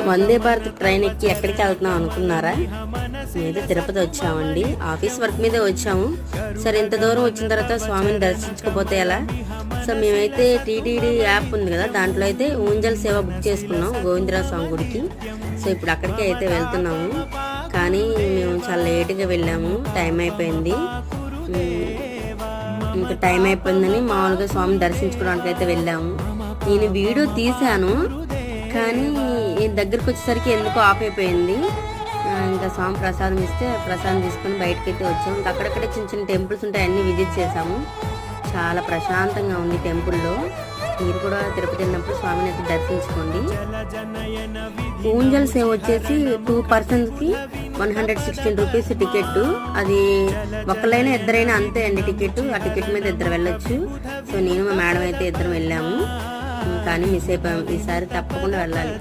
Vande Bharat train ఎక్కి ఎక్కడికి వెళ్తున్నాం అనుకున్నారా? మేమైతే తిరుపతి వచ్చామండి. ఆఫీస్ వర్క్ మీదే వచ్చాము. సరే ఇంత దూరం వచ్చిన తర్వాత స్వామిని దర్శించకపోతే ఎలా? సో మేమైతే టీటీడీ యాప్ ఉంది కదా, దాంట్లో అయితే ఊంజల్ సేవ బుక్ చేసుకున్నాం గోవిందరావు స్వామి గుడికి. సో ఇప్పుడు అక్కడికి అయితే వెళ్తున్నాము. కానీ మేము చాలా లేట్గా వెళ్ళాము, టైం అయిపోయింది. ఇంకా టైం అయిపోయిందని మామూలుగా స్వామిని దర్శించుకోవడానికి అయితే వెళ్ళాము. నేను వీడియో తీశాను, కానీ దగ్గరకు వచ్చేసరికి ఎందుకో ఆఫ్ అయిపోయింది. ఇంకా స్వామి ప్రసాదం ఇస్తే ప్రసాదం తీసుకొని బయటకు అయితే వచ్చాము. ఇంకా అక్కడక్కడ చిన్న చిన్న టెంపుల్స్ ఉంటాయి, అన్నీ విజిట్ చేసాము. చాలా ప్రశాంతంగా ఉంది టెంపుల్లో. మీరు కూడా తిరుపతి వెళ్ళినప్పుడు స్వామిని అయితే దర్శించుకోండి. ఊంజల్ సేవ వచ్చేసి 2 personsకి 116 రూపీస్ టికెట్. అది ఒకళ్ళైనా ఇద్దరైనా అంతే అండి టికెట్. ఆ టికెట్ మీద ఇద్దరు వెళ్ళొచ్చు. సో నేను మా మేడం అయితే ఇద్దరం వెళ్ళాము, కానీ మిస్ అయిపోయాము. ఈసారి తప్పకుండా వెళ్ళాలి.